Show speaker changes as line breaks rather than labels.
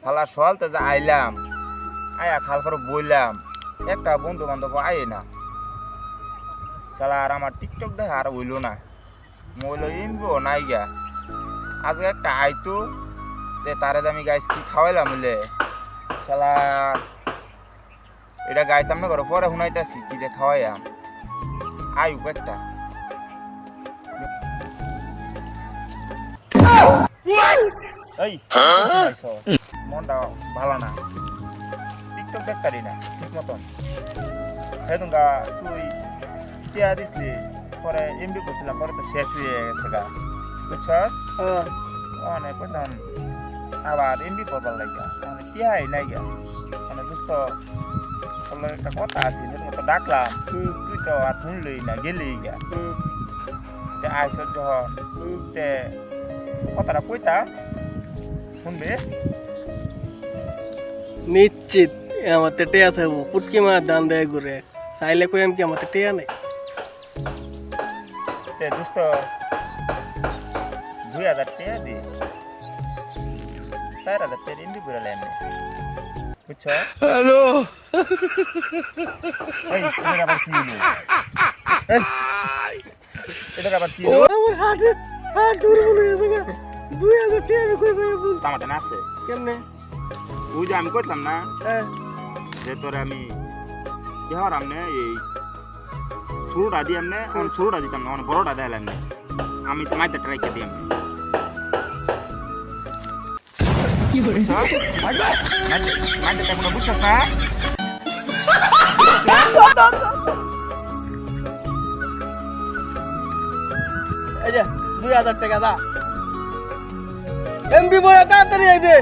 খালা সলতে যে আইলাম আয়া খাল করে বইলাম একটা বন্ধু বান্ধব আয় না শালা আর আমার টিকটক দেখে আর হইল না মইল ইনবো নাই গা আজকে একটা আইতো যে তারে আমি গাইস কি খাওয়াইলাম বলে শালা এটা গাইস আমি করে পরে শুনাইতেছি কি যে খাওয়াইয়াম আয়ুক একটা এই মনটা ভালো না টিকটক দেখতারি না ঠিক মতন সেদিনকা তুই টিয়া দিসলি পরে এমবি করছিলাম পরে তো শেষ হয়ে গেছে গা বুঝছস অনেক কইতাম আবার এমবি করবার লাগিয়া মানে টিয়াই নাই গা মানে দোস্ত বললো একটা কথা আছে সেটা তো ডাকলাম তুই তো আর শুনলই না গেলি গা তে আইস যখন তে কথাটা কইতাম শুনবে
নিশ্চিত আমার টেয়া থাকবো পুটকি মার দান দেয় ঘুরে চাইলে কই আমি কি আমার টেয়া নেই
তে দোস্ত 2000 টাকা দি 4000 টাকা ইন্দি করে লেন বুঝছ
হ্যালো
এই এটা আবার কি হলো এই এটা আবার কি হলো
আমার হাত দুর্বল হয়ে গেছে 2000 টাকা আমি কই পাবো
টামাটা না আছে
কেমনে
ওই যে আমি কইতাম না
হ্যাঁ
যে তোরে আমি কি হওয়ার আমনে এই ছোটটা দিয়ে আমনে আমি ছোটটা দিতাম না মানে বড়টা দেখালাম না আমি তো মাইতে ট্রাই করে দিই
কি হলো
মাইতে কোনো বুঝছ না
এই যে 2000 টাকা দা এমবি বড় তাড়াতাড়ি আই দে